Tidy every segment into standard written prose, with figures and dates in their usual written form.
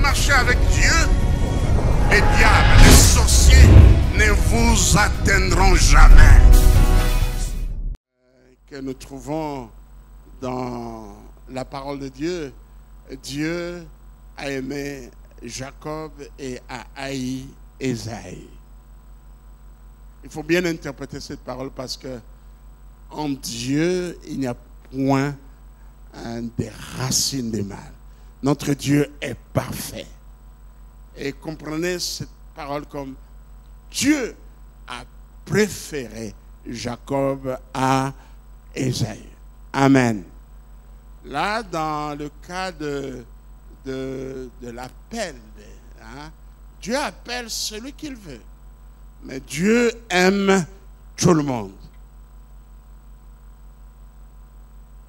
marchez avec Dieu, les diables, les sorciers ne vous atteindront jamais. Que nous trouvons dans la parole de Dieu, Dieu a aimé Jacob et a haï Ésaïe. Il faut bien interpréter cette parole parce que en Dieu, il n'y a point des racines de mal. Notre Dieu est parfait. Et comprenez cette parole comme Dieu a préféré Jacob à Ésaïe. Amen. Là, dans le cas de l'appel, hein, Dieu appelle celui qu'il veut. Mais Dieu aime tout le monde.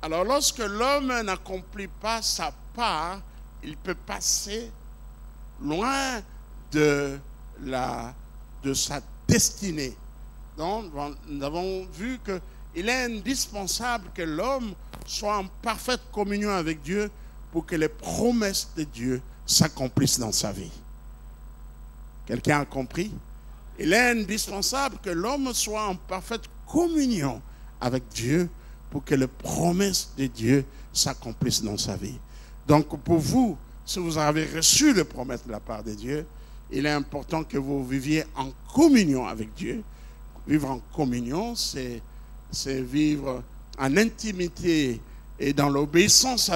Alors, lorsque l'homme n'accomplit pas sa part, il peut passer loin de sa destinée. Donc, nous avons vu qu'il est indispensable que l'homme soit en parfaite communion avec Dieu pour que les promesses de Dieu s'accomplissent dans sa vie. Quelqu'un a compris? Il est indispensable que l'homme soit en parfaite communion avec Dieu pour que les promesses de Dieu s'accomplissent dans sa vie. Donc pour vous, si vous avez reçu les promesses de la part de Dieu, il est important que vous viviez en communion avec Dieu. Vivre en communion, c'est vivre en intimité et dans l'obéissance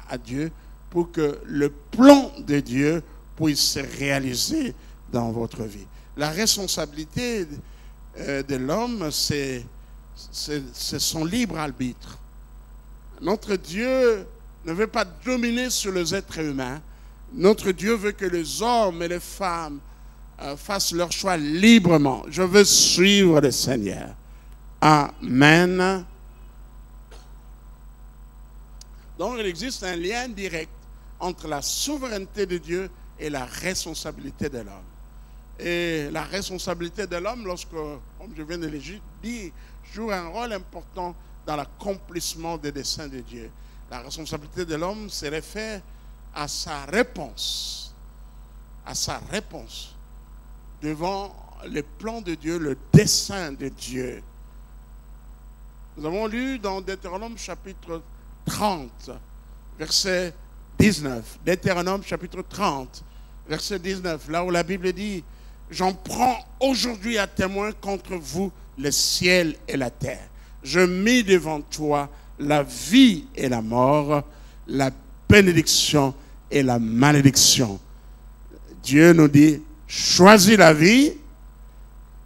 à Dieu pour que le plan de Dieu puisse se réaliser dans votre vie. La responsabilité de l'homme, c'est son libre arbitre. Notre Dieu ne veut pas dominer sur les êtres humains. Notre Dieu veut que les hommes et les femmes fassent leur choix librement. Je veux suivre le Seigneur. Amen. Donc, il existe un lien direct entre la souveraineté de Dieu et la responsabilité de l'homme. Et la responsabilité de l'homme, lorsque, comme je viens de le dire, joue un rôle important dans l'accomplissement des desseins de Dieu. La responsabilité de l'homme se réfère à sa réponse devant le plan de Dieu, le dessein de Dieu. Nous avons lu dans Deutéronome chapitre 30, verset 19. Deutéronome chapitre 30, verset 19, là où la Bible dit: j'en prends aujourd'hui à témoin contre vous le ciel et la terre. Je mis devant toi la vie et la mort, la bénédiction et la malédiction. Dieu nous dit: choisis la vie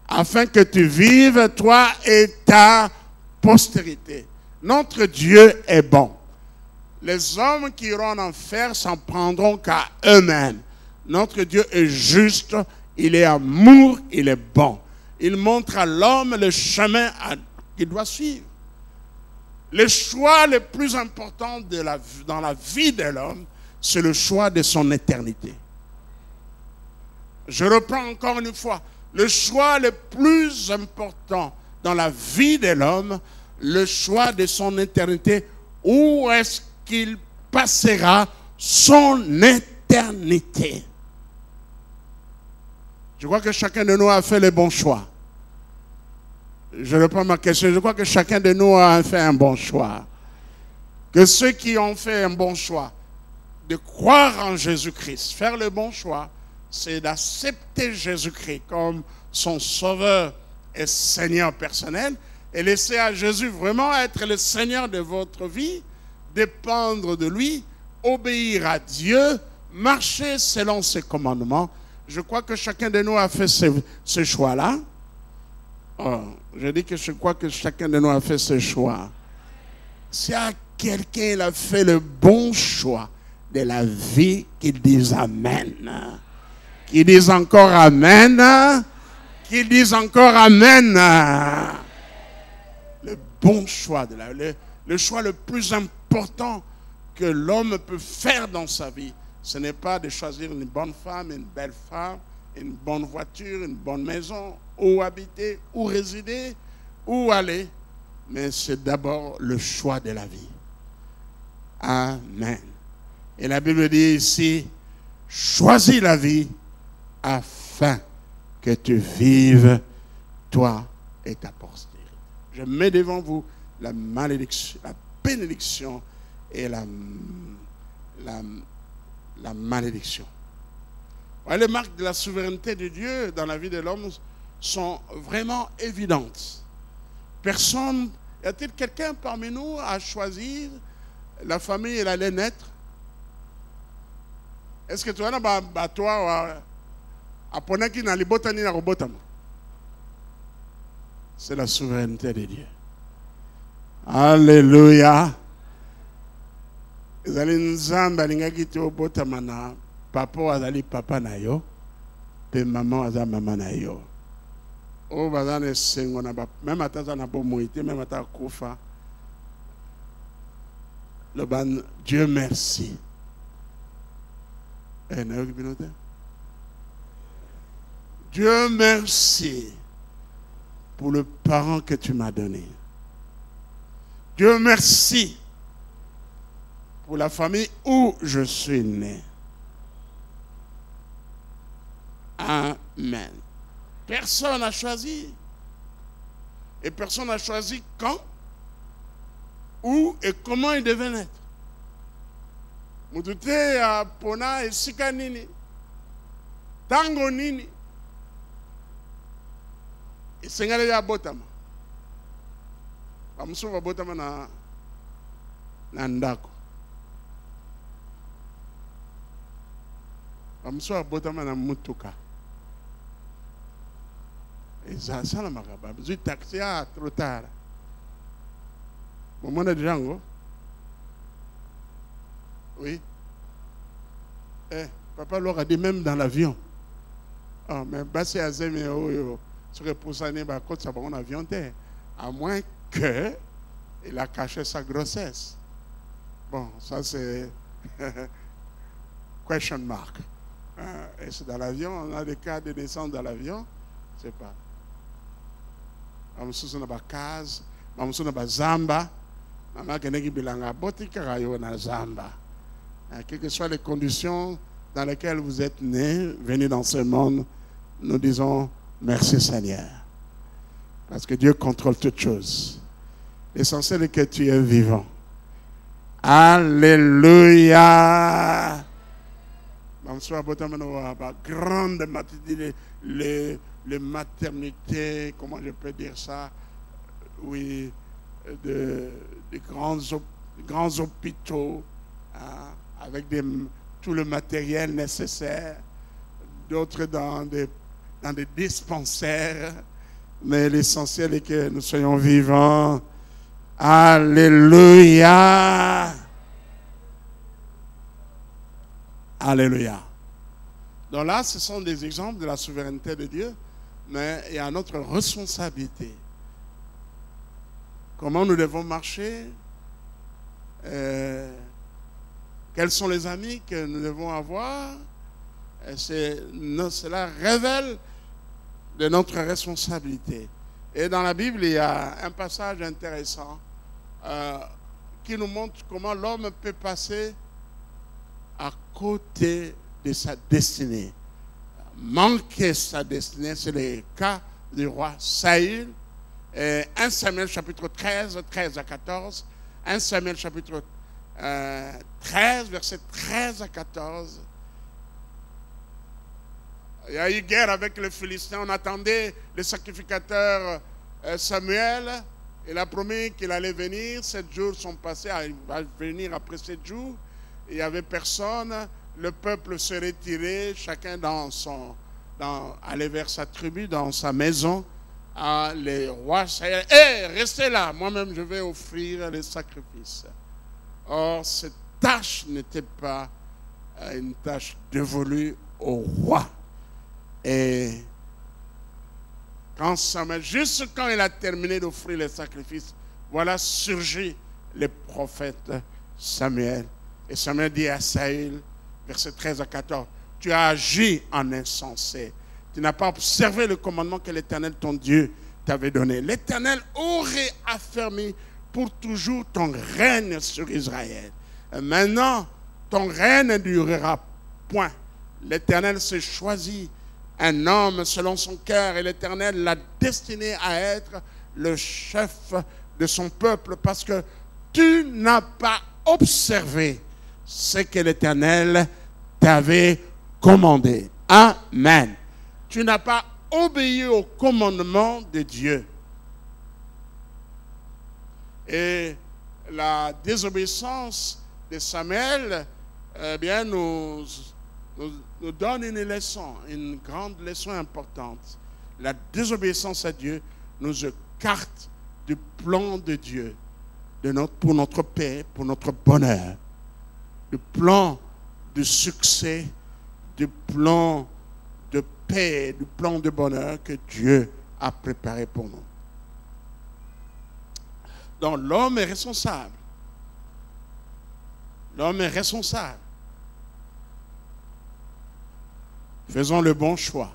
afin que tu vives, toi et ta postérité. Notre Dieu est bon. Les hommes qui iront en enfer s'en prendront qu'à eux-mêmes. Notre Dieu est juste, il est amour, il est bon. Il montre à l'homme le chemin qu'il doit suivre. Le choix le plus important dans la vie de l'homme, c'est le choix de son éternité. Je reprends encore une fois. Le choix le plus important dans la vie de l'homme, le choix de son éternité. Où est-ce qu'il passera son éternité? Je crois que chacun de nous a fait le bon choix. Je reprends ma question. Je crois que chacun de nous a fait un bon choix. Que ceux qui ont fait un bon choix, de croire en Jésus-Christ, faire le bon choix, c'est d'accepter Jésus-Christ comme son sauveur et Seigneur personnel et laisser à Jésus vraiment être le Seigneur de votre vie, dépendre de lui, obéir à Dieu, marcher selon ses commandements. Je crois que chacun de nous a fait ce choix-là. Oh, je dis que je crois que chacun de nous a fait ce choix. Si quelqu'un a fait le bon choix de la vie, qu'il dise Amen. Qu'il dise encore Amen. Qu'il dise encore Amen. Le bon choix de la vie, le choix le plus important que l'homme peut faire dans sa vie, ce n'est pas de choisir une bonne femme, une belle femme, une bonne voiture, une bonne maison, où habiter, où résider, où aller, mais c'est d'abord le choix de la vie. Amen. Et la Bible dit ici, choisis la vie afin que tu vives, toi et ta postérité. Je mets devant vous la malédiction, la bénédiction et la malédiction. Les marques de la souveraineté de Dieu dans la vie de l'homme sont vraiment évidentes. Personne, y a-t-il quelqu'un parmi nous à choisir la famille et allait naître? Est-ce que tu as toi c'est la souveraineté de Dieu. Alléluia. Ezali nzambe alingaki te obotama na papa azali papa na yo pe maman aza mama na yo. O bazana esengo na ba même ataza na bomoi te même ata kufa. Le ban Dieu merci. Dieu merci pour le parent que tu m'as donné. Dieu merci pour la famille où je suis né. Amen. Personne n'a choisi. Et personne n'a choisi quand, où et comment il devait naître. Mutute ya pona esika nini, tango nini, esengale ya botama. Bamusu ba botama na ndako. Bamusu ba botama na mutuka. Eza sala makaba, besoin taxi à trop tard. Moment de Django. Oui. Papa leur a dit même dans l'avion. Ah, mais basé à Zéméo, sur le poussané, quand ça va en avion, à moins que il a caché sa grossesse. Bon, ça c'est question mark. Et c'est dans l'avion, on a des cas de naissance dans l'avion, c'est pas. On a case, on a zamba, on a bilanga botika na zamba. Quelles que soient les conditions dans lesquelles vous êtes nés, venus dans ce monde, nous disons merci Seigneur. Parce que Dieu contrôle toutes choses. L'essentiel est que tu es vivant. Alléluia. Grande les maternités, comment je peux dire ça? Oui, des grands hôpitaux. Avec tout le matériel nécessaire, d'autres dans des dispensaires, mais l'essentiel est que nous soyons vivants. Alléluia. Alléluia. Donc là, ce sont des exemples de la souveraineté de Dieu, mais il y a notre responsabilité. Comment nous devons marcher? Quels sont les amis que nous devons avoir? Cela révèle de notre responsabilité. Et dans la Bible, il y a un passage intéressant qui nous montre comment l'homme peut passer à côté de sa destinée. Manquer sa destinée, c'est le cas du roi Saül. 1 Samuel chapitre 13, 13 à 14. 1 Samuel chapitre 13, versets 13 à 14. Il y a eu guerre avec les Philistins. On attendait le sacrificateur Samuel. Il a promis qu'il allait venir. 7 jours sont passés. Il va venir après 7 jours. Il n'y avait personne. Le peuple se retirait, chacun allait vers sa tribu, dans sa maison. Les rois, restez là. Moi-même, je vais offrir les sacrifices. Or, cette tâche n'était pas une tâche dévolue au roi. Et juste quand il a terminé d'offrir les sacrifices, voilà surgit le prophète Samuel. Et Samuel dit à Saül, versets 13 à 14, tu as agi en insensé. Tu n'as pas observé le commandement que l'Éternel, ton Dieu, t'avait donné. L'Éternel aurait affermi pour toujours ton règne sur Israël. Et maintenant, ton règne ne durera point. l'Éternel s'est choisi un homme selon son cœur et l'Éternel l'a destiné à être le chef de son peuple parce que tu n'as pas observé ce que l'Éternel t'avait commandé. Amen. Tu n'as pas obéi au commandement de Dieu. Et la désobéissance de Samuel, eh bien, nous donne une leçon, une grande leçon importante. La désobéissance à Dieu nous écarte du plan de Dieu pour notre paix, pour notre bonheur. Du plan de succès, du plan de paix, du plan de bonheur que Dieu a préparé pour nous. Donc l'homme est responsable. L'homme est responsable. Faisons le bon choix.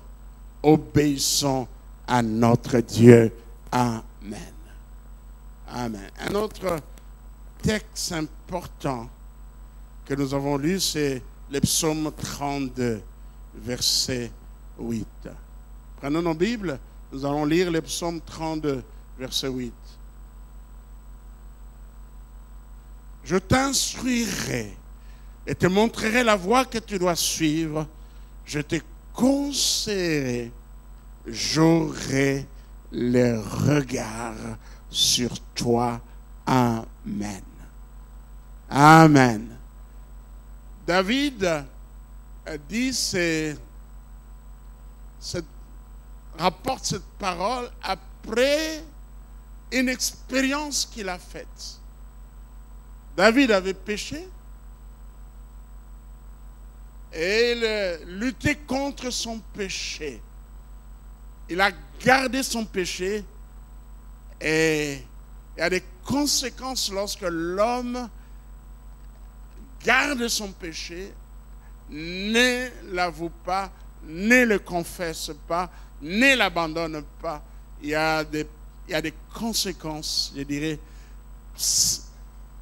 Obéissons à notre Dieu. Amen. Amen. Un autre texte important que nous avons lu, c'est le psaume 32, verset 8. Prenons nos Bibles, nous allons lire le psaume 32, verset 8. Je t'instruirai et te montrerai la voie que tu dois suivre. Je te conseillerai, j'aurai le regard sur toi. Amen. Amen. David dit rapporte cette parole après une expérience qu'il a faite. David avait péché et il luttait contre son péché. Il a gardé son péché et il y a des conséquences lorsque l'homme garde son péché, ne l'avoue pas, ne le confesse pas, ne l'abandonne pas. Il y a des conséquences, je dirais,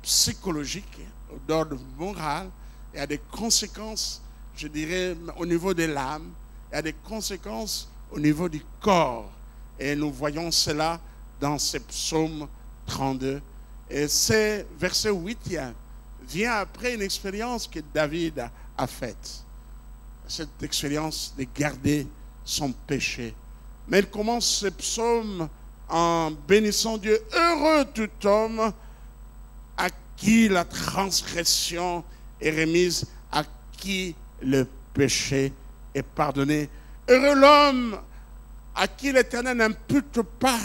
psychologiques, d'ordre moral. Il y a des conséquences, je dirais, au niveau de l'âme. Il y a des conséquences au niveau du corps. Et nous voyons cela dans ce psaume 32. Et ce verset 8 vient après une expérience que David a faite. Cette expérience de garder son péché. Mais il commence ce psaume en bénissant Dieu. Heureux tout homme à qui la transgression est remise, à qui le péché est pardonné. Heureux l'homme à qui l'Éternel n'impute pas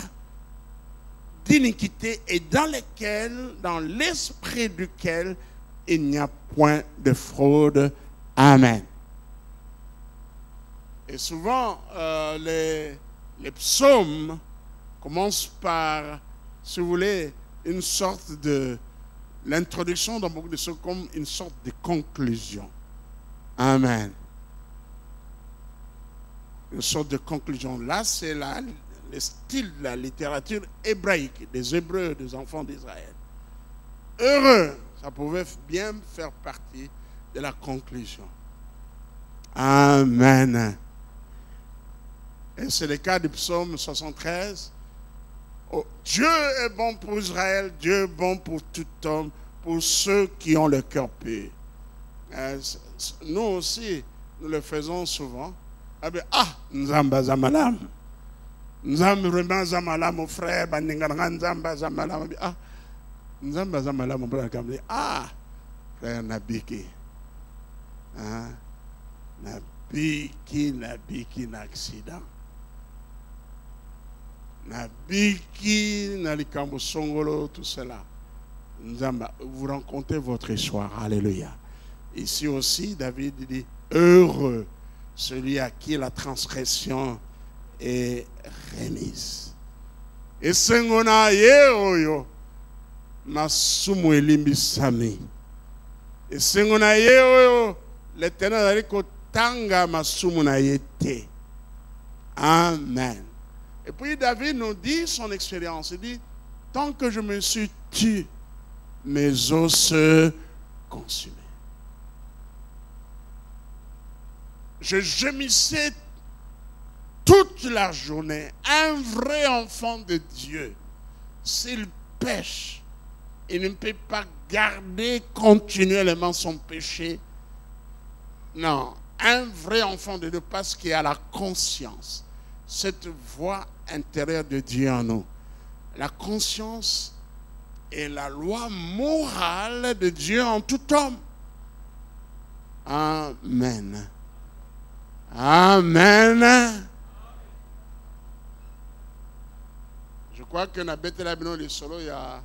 d'iniquité et dans l'esprit duquel il n'y a point de fraude. Amen. Et souvent, les psaumes commencent par, si vous voulez, une sorte de... L'introduction dans beaucoup de choses comme une sorte de conclusion. Amen. Une sorte de conclusion. Là, c'est le style de la littérature hébraïque, des Hébreux, des enfants d'Israël. Heureux, ça pouvait bien faire partie de la conclusion. Amen. Et c'est le cas du psaume 73. Oh, Dieu est bon pour Israël, Dieu est bon pour tout homme, pour ceux qui ont le cœur pur. Nous aussi, nous le faisons souvent. Nzamba Zamalam. Nzamba vraiment Zamalam, mon frère, Nzamba Zamalam. Nzamba Zamalam, mon frère, frère Nabiki. Nabiki, accident. Nabiki, Nalikambo Songolo, tout cela. Vous rencontrez votre histoire. Alléluia. Ici aussi, David dit heureux celui à qui la transgression est remise. Et Sengona Yeoyo, Masumu Elimbi Sami. Et Sengona Yeoyo, l'Éternel a dit que Tanga Masumu na yete. Amen. Et puis David nous dit son expérience. Il dit, tant que je me suis tué, mes os se consumaient. je gémissais toute la journée. Un vrai enfant de Dieu, s'il pêche, il ne peut pas garder continuellement son péché. Non, un vrai enfant de Dieu, parce qu'il a la conscience, cette voix intérieure de Dieu en nous. La conscience est la loi morale de Dieu en tout homme. Amen. Amen. Je crois que na betela bino le solo ya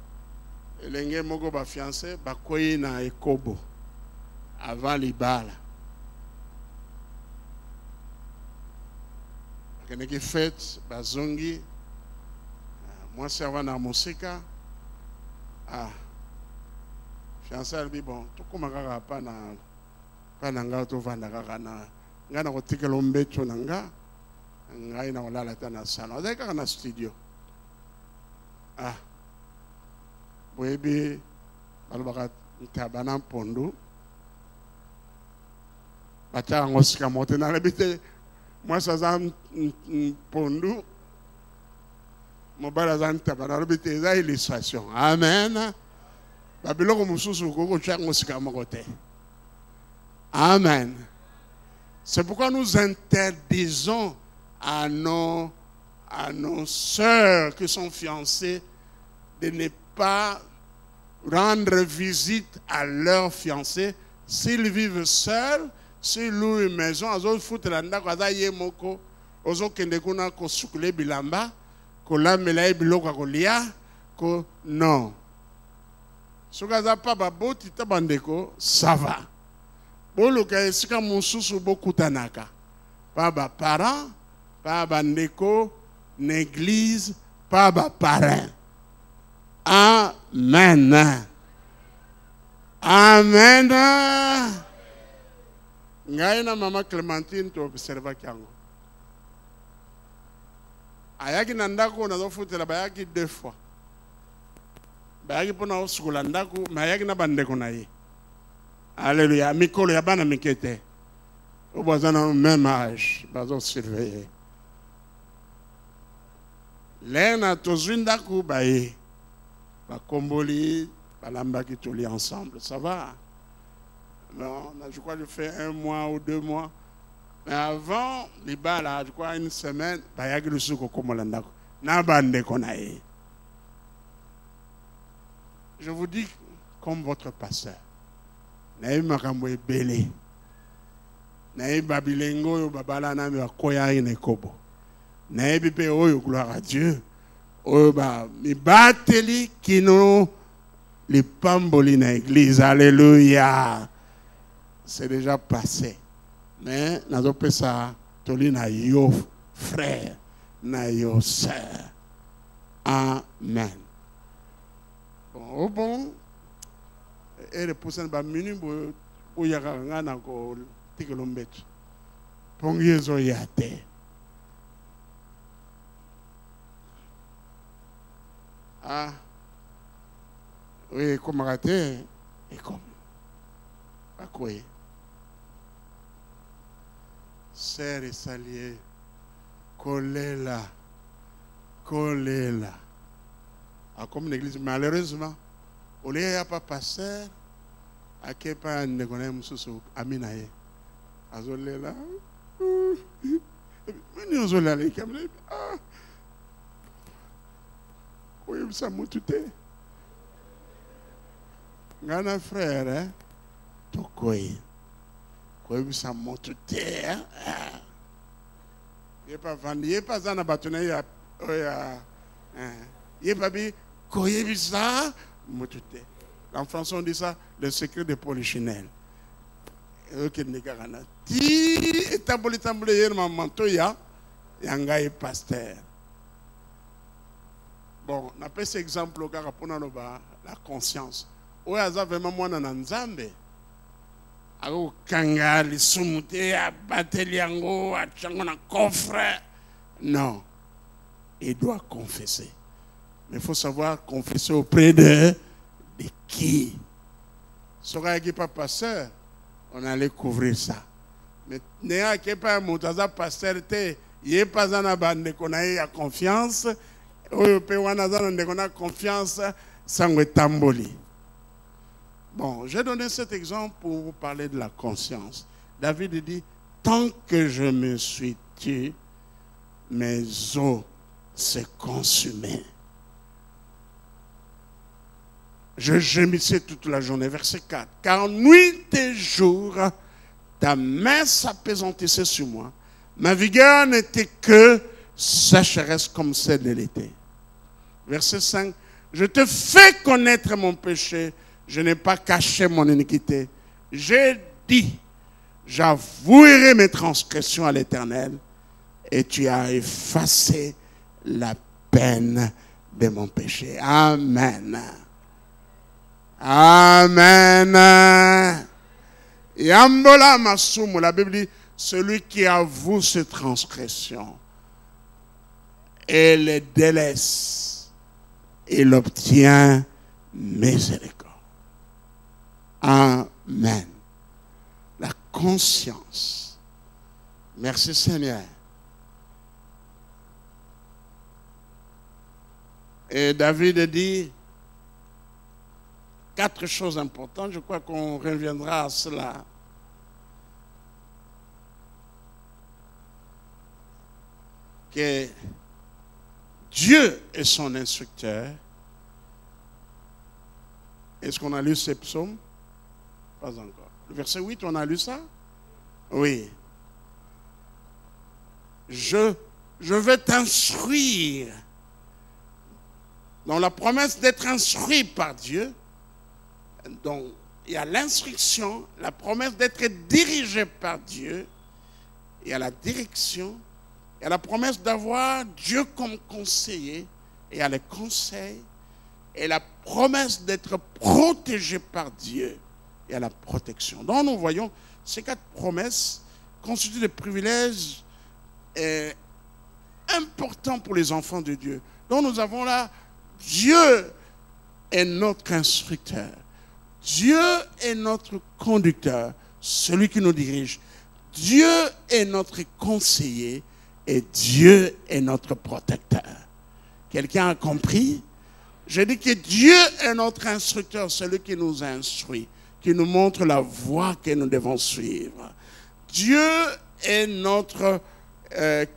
elenge moko ba fiancé ba koyi na ekobo avant libala. Keneki fête bazongi moi servant na musika fiancé albi bon to koma kaka pa na nga to vanda kaka na nga na kotikela mbeto na nga ngai na olala ta na salon azali kaka na studio boyebi balobaka ntaba na mpondu batiaka yango sika moko te nalobi te mwasi aza mpondu mobali aza ntaba nalobi te eza illustration. Amen. babiloko mosusu kokotia yango sika moko te. Amen. C'est pourquoi nous interdisons à nos sœurs qui sont fiancées de ne pas rendre visite à leurs fiancés. S'ils vivent seuls, s'ils louent une maison, ils foutent la ndako azaye moko, ozo kende kuna ko sukule bilamba, ko lamela biloko kolia, ko non. Sokaza pa baboti tabandeko, ça va. Boluka esika mususu bokutanaka. Pa ba parents, pa bandeko, l'église, pa ba parrain. Amen. Amen. Ngai na mama Clémentine to observa kyango. Ayaki na ndako na zofutela bayaki 2 fois. Bayaki pona osukula ndako, mayaki na bandeko na ye. Alléluia. Mikolo ya bana mikete. Obazana au même âge, bazo surveiller. Lena tozwindaku baye. Bakomboli, balambaki toli ensemble. Ça va? Non, je crois que je fais 1 mois ou 2 mois. Mais avant, je crois 1 semaine, bayaki lusuko komolandako. Na bande konaye. Je vous dis comme votre pasteur. Naï makambo ebele. Naï babilengo yo babala na mi akoya ine kobo. Naï bipe oyo gloire à Dieu. Oyo ba mi bateli kino li pamboli na église. Alléluia. C'est déjà passé. Mais nazo pesa toli na yo frère, na yo sœur. Amen. Bon. Et les poussins ba minu bo yakanga na ko tikelombetu pongiezo yate oui comme raté et comme à quoi sœur et salier kolela comme l'église malheureusement au lieu ya pas pasteur akepa ndekona mususu amina ye azolela mini ozolela ikamle oyebisa mutu te ngana frère tokoyi koyebisa mutu te yepa vandi yepa zana batuna ya yepa bi koyebisa mutu te. En français, on dit ça, le secret de Polichinelle. Bon, on appelle cet exemple pour la conscience. Où est vraiment moi dans Nzambe? Ako kanga li sumute a bateliango a chango na coffre. Non, il doit confesser. Mais il faut savoir confesser auprès de qui? Ce qui n'est pas pasteur, on allait couvrir ça. Mais néa qui pas moutaza pasteur te yé pas na bande qu'on a confiance oyo pe wana za na qu'on a confiance sangwe tamboli. Bon, j'ai donné cet exemple pour vous parler de la conscience. David dit, tant que je me suis tué, mes os se consumaient. Je gémissais toute la journée. Verset 4. Car nuit et jour, ta main s'appesantissait sur moi. Ma vigueur n'était que sécheresse comme celle de l'été. Verset 5. Je te fais connaître mon péché. Je n'ai pas caché mon iniquité. J'ai dit, j'avouerai mes transgressions à l'Éternel. Et tu as effacé la peine de mon péché. Amen. Amen. Yambola Masumu, la Bible dit, celui qui avoue ses transgressions et les délaisse, il obtient miséricorde. Amen. La conscience. Merci Seigneur. Et David dit 4 choses importantes. Je crois qu'on reviendra à cela. Que Dieu est son instructeur. Est-ce qu'on a lu ces psaumes? Pas encore. Le verset 8, on a lu ça? Oui. Je vais t'instruire. Donc la promesse d'être instruit par Dieu. Donc il y a l'instruction, la promesse d'être dirigé par Dieu. Il y a la direction. Il y a la promesse d'avoir Dieu comme conseiller. Et il y a les conseils. Et la promesse d'être protégé par Dieu. Et à la protection. Donc nous voyons ces 4 promesses constituent des privilèges importants pour les enfants de Dieu. Donc nous avons là, Dieu est notre instructeur. Dieu est notre conducteur, celui qui nous dirige. Dieu est notre conseiller et Dieu est notre protecteur. Quelqu'un a compris? Je dis que Dieu est notre instructeur, celui qui nous instruit, qui nous montre la voie que nous devons suivre. Dieu est notre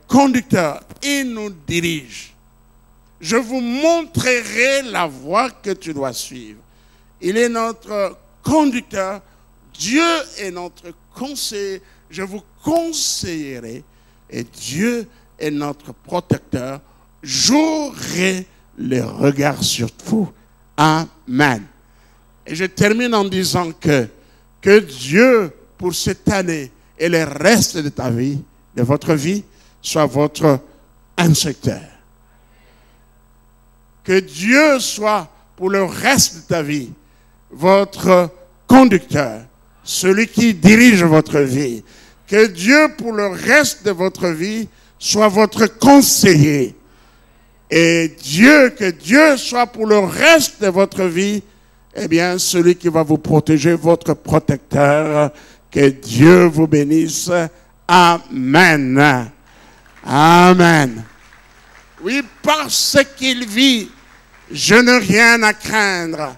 conducteur, il nous dirige. Je vous montrerai la voie que tu dois suivre. Il est notre conducteur, Dieu est notre conseiller. Je vous conseillerai et Dieu est notre protecteur. J'aurai le regard sur vous. Amen. Et je termine en disant que Dieu, pour cette année et le reste de ta vie, de votre vie, soit votre instructeur. Que Dieu soit, pour le reste de ta vie, votre conducteur, celui qui dirige votre vie. Que Dieu, pour le reste de votre vie, soit votre conseiller. Et que Dieu soit pour le reste de votre vie, eh bien, celui qui va vous protéger, votre protecteur. Que Dieu vous bénisse. Amen. Amen. Oui, parce qu'il vit, je n'ai rien à craindre.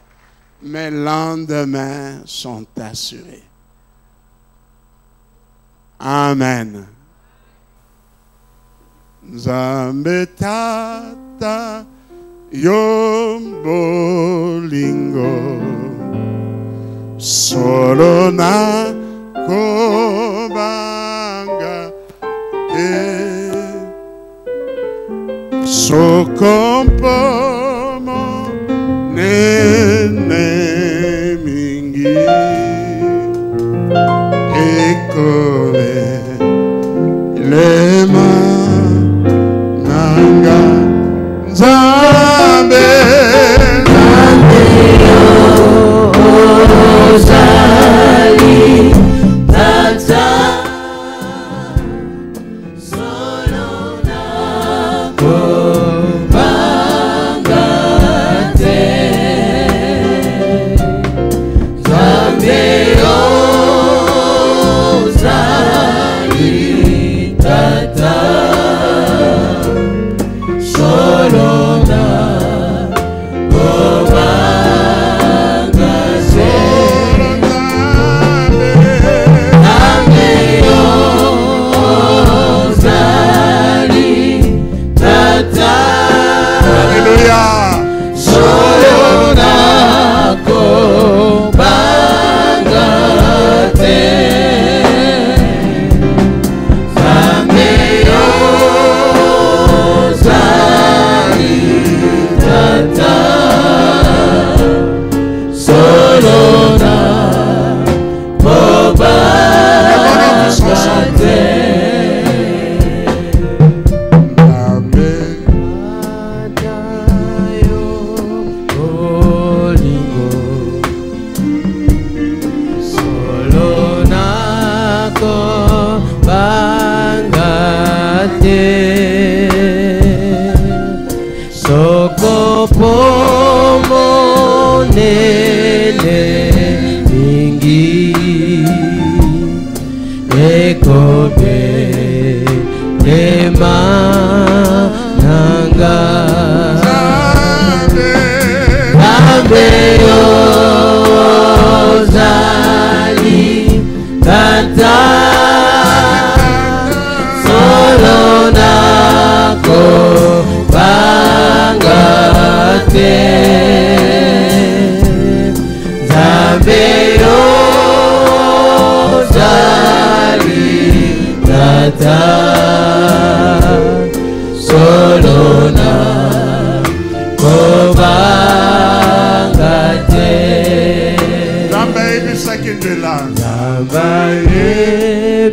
Mes lendemains sont assurés. Amen. Nzambe tata yombolingo solo na kobanga sokompomo nene mingi ekove lema nanga nzambe ozali tata solo na kobanga monene mingi ekobe lema nanga Nzambe ozali tata solo nako bangate Nzambe ozali tata solo nako bangate Nzambe bisakindela Nzambe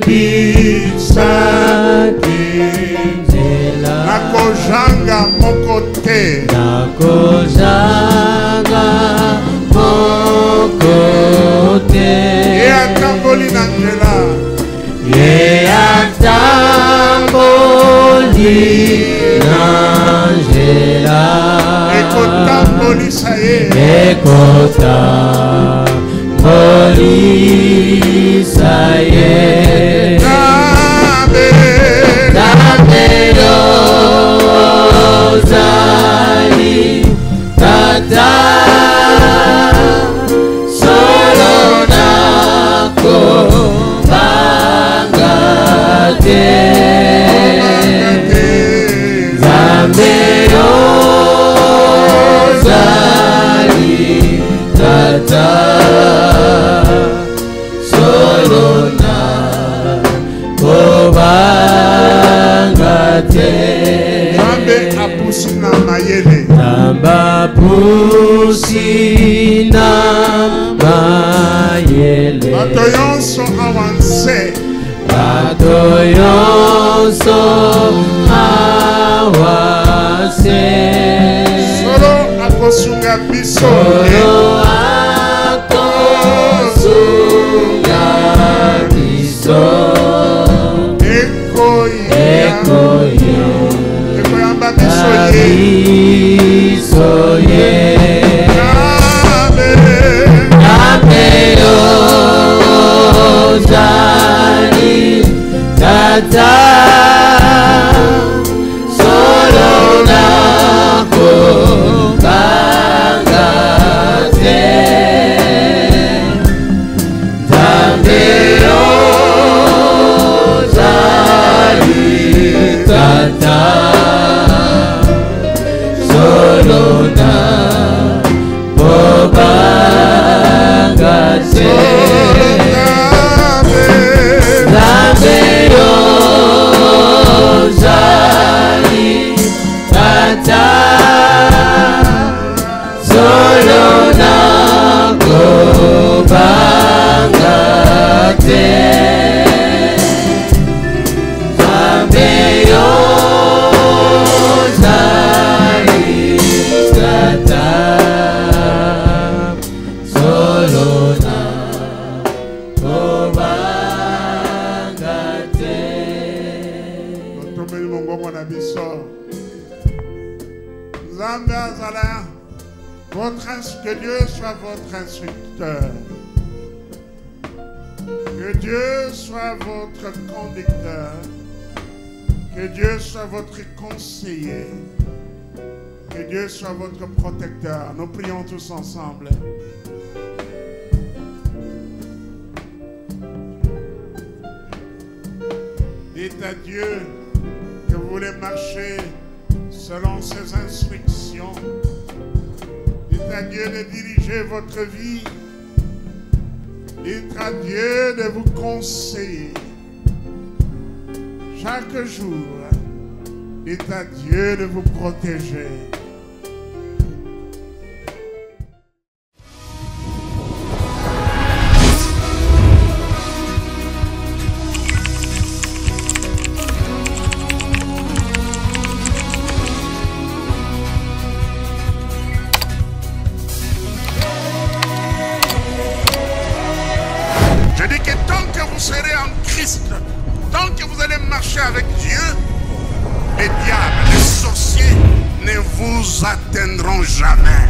bisakindela nakojanga mokote nakojanga mokote ye atamboli na nzela ye atamboli na nzela ekotambolisa ye ekotambolisa ye Nzambe ozali tata solo nako bangate Nzambe ozali tata solo nako bangate Nzambe apusi na mayele Nzambe apusi na mayele bato nyonso awanse bato nyonso awase solo akosunga biso solo akosunga biso ekoyamba biso ye biso ye Nzambe ozali tata solo nako bangate Nzambe ozali tata solo nako bangate Nzambe ozali tata solo nako bangate Nzambe ozali tata solo nako bangate otomeli mongongo na biso Nzambe azala que Dieu soit votre instructeur, que Dieu soit votre conducteur, que Dieu soit votre conseiller, que Dieu soit votre protecteur. Nous prions tous ensemble. Dites à Dieu que vous voulez marcher selon ses instructions. Dites à Dieu de diriger votre vie. Dites à Dieu de vous conseiller. Chaque jour, dites à Dieu de vous protéger. Je dis que tant que vous serez en Christ, tant que vous allez marcher avec Dieu, les diables, les sorciers ne vous atteindront jamais.